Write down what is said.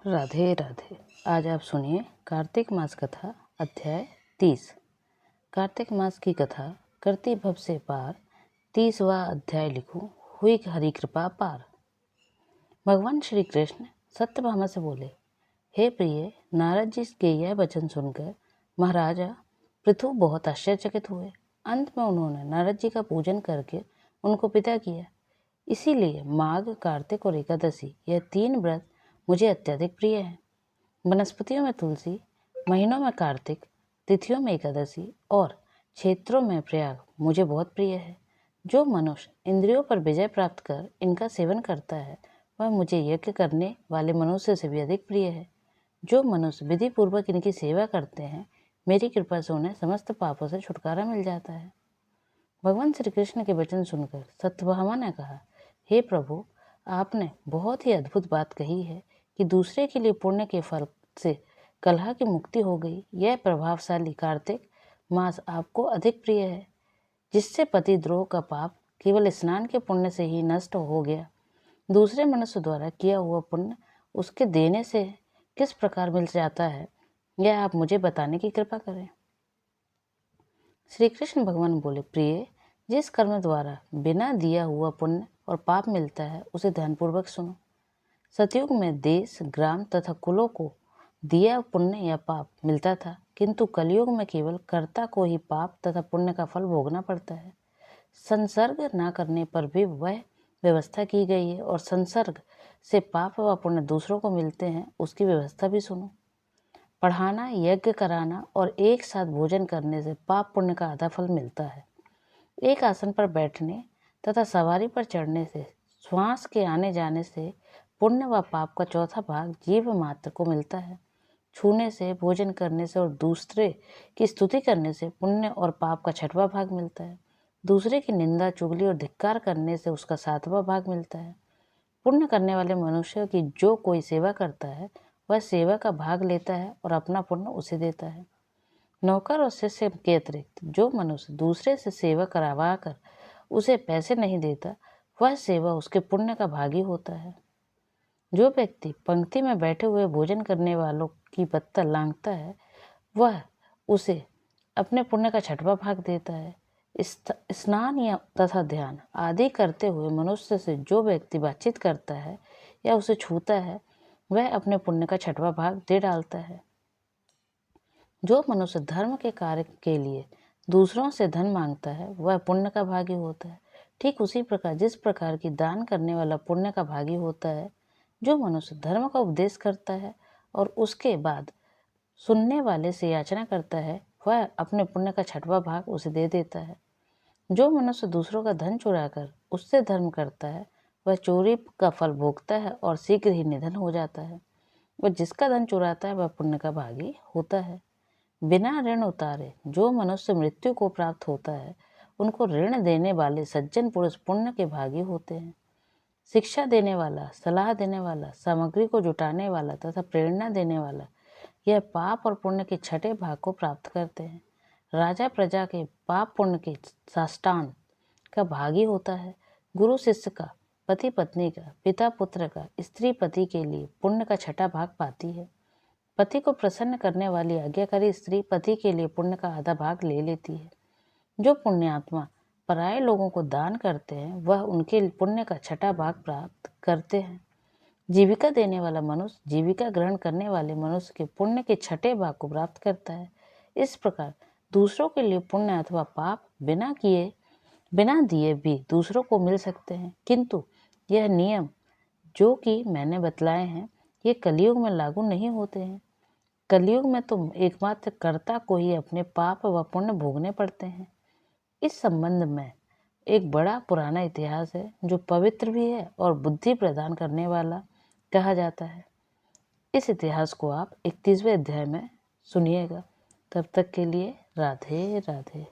राधे राधे। आज आप सुनिए कार्तिक मास कथा अध्याय 30। कार्तिक मास की कथा करती भव से पार, 30वां अध्याय लिखूं, हुई हरि कृपा पार। भगवान श्री कृष्ण सत्यभामा से बोले, हे प्रिय, नारद जी के यह वचन सुनकर महाराजा पृथु बहुत आश्चर्यचकित हुए। अंत में उन्होंने नारद जी का पूजन करके उनको विदा किया। इसीलिए माघ, कार्तिक और एकादशी यह 3 व्रत मुझे अत्यधिक प्रिय हैं। वनस्पतियों में तुलसी, महीनों में कार्तिक, तिथियों में एकादशी और क्षेत्रों में प्रयाग मुझे बहुत प्रिय है। जो मनुष्य इंद्रियों पर विजय प्राप्त कर इनका सेवन करता है वह मुझे यज्ञ करने वाले मनुष्य से भी अधिक प्रिय है। जो मनुष्य विधि पूर्वक इनकी सेवा करते हैं, मेरी कृपा से उन्हें समस्त पापों से छुटकारा मिल जाता है। भगवान श्री कृष्ण के वचन सुनकर सत्यभामा ने कहा, हे प्रभु, आपने बहुत ही अद्भुत बात कही है कि दूसरे के लिए पुण्य के फल से कलह की मुक्ति हो गई। यह प्रभावशाली कार्तिक मास आपको अधिक प्रिय है, जिससे पतिद्रोह का पाप केवल स्नान के पुण्य से ही नष्ट हो गया। दूसरे मनुष्य द्वारा किया हुआ पुण्य उसके देने से किस प्रकार मिल जाता है, यह आप मुझे बताने की कृपा करें। श्री कृष्ण भगवान बोले, प्रिय, जिस कर्म द्वारा बिना दिया हुआ पुण्य और पाप मिलता है उसे ध्यानपूर्वक सुनो। सतयुग में देश, ग्राम तथा कुलों को दिया पुण्य या पाप मिलता था, किंतु कलयुग में केवल कर्ता को ही पाप तथा पुण्य का फल भोगना पड़ता है। संसर्ग न करने पर भी वह व्यवस्था की गई है, और संसर्ग से पाप व पुण्य दूसरों को मिलते हैं, उसकी व्यवस्था भी सुनो। पढ़ाना, यज्ञ कराना और एक साथ भोजन करने से पाप पुण्य का आधा फल मिलता है। एक आसन पर बैठने तथा सवारी पर चढ़ने से, श्वास के आने जाने से पुण्य व पाप का चौथा भाग जीव मात्र को मिलता है। छूने से, भोजन करने से और दूसरे की स्तुति करने से पुण्य और पाप का 6वां भाग मिलता है। दूसरे की निंदा, चुगली और धिक्कार करने से उसका 7वां भाग मिलता है। पुण्य करने वाले मनुष्य की जो कोई सेवा करता है वह सेवा का भाग लेता है और अपना पुण्य उसे देता है। नौकर और शिष्य के अतिरिक्त जो मनुष्य दूसरे से सेवा करवा कर उसे पैसे नहीं देता, वह सेवा उसके पुण्य का भागी होता है। जो व्यक्ति पंक्ति में बैठे हुए भोजन करने वालों की बत्ता लांघता है, वह उसे अपने पुण्य का 6वां भाग देता है। स्नान या तथा ध्यान आदि करते हुए मनुष्य से जो व्यक्ति बातचीत करता है या उसे छूता है, वह अपने पुण्य का 6वां भाग दे डालता है। जो मनुष्य धर्म के कार्य के लिए दूसरों से धन मांगता है, वह पुण्य का भागी होता है। ठीक उसी प्रकार जिस प्रकार की दान करने वाला पुण्य का भागी होता है, जो मनुष्य धर्म का उपदेश करता है और उसके बाद सुनने वाले से याचना करता है, वह अपने पुण्य का 6वां भाग उसे दे देता है। जो मनुष्य दूसरों का धन चुराकर उससे धर्म करता है, वह चोरी का फल भोगता है और शीघ्र ही निधन हो जाता है। वह जिसका धन चुराता है वह पुण्य का भागी होता है। बिना ऋण उतारे जो मनुष्य मृत्यु को प्राप्त होता है, उनको ऋण देने वाले सज्जन पुरुष पुण्य के भागी होते हैं। शिक्षा देने वाला, सलाह देने वाला, सामग्री को जुटाने वाला तथा प्रेरणा देने वाला, यह पाप और पुण्य के 6ठे भाग को प्राप्त करते हैं। राजा प्रजा के पाप पुण्य के साष्टांग का भागी होता है। गुरु शिष्य का, पति पत्नी का, पिता पुत्र का, स्त्री पति के लिए पुण्य का 6ठा भाग पाती है। पति को प्रसन्न करने वाली आज्ञाकारी स्त्री पति के लिए पुण्य का आधा भाग ले लेती है। जो पुण्यात्मा पराये लोगों को दान करते हैं, वह उनके पुण्य का 6ठा भाग प्राप्त करते हैं। जीविका देने वाला मनुष्य जीविका ग्रहण करने वाले मनुष्य के पुण्य के 6ठे भाग को प्राप्त करता है। इस प्रकार दूसरों के लिए पुण्य अथवा पाप बिना दिए भी दूसरों को मिल सकते हैं, किंतु यह नियम जो कि मैंने बतलाए हैं, ये कलयुग में लागू नहीं होते हैं। कलयुग में तो एकमात्र कर्ता को ही अपने पाप व पुण्य भोगने पड़ते हैं। इस संबंध में एक बड़ा पुराना इतिहास है, जो पवित्र भी है और बुद्धि प्रदान करने वाला कहा जाता है। इस इतिहास को आप 31वें अध्याय में सुनिएगा। तब तक के लिए राधे राधे।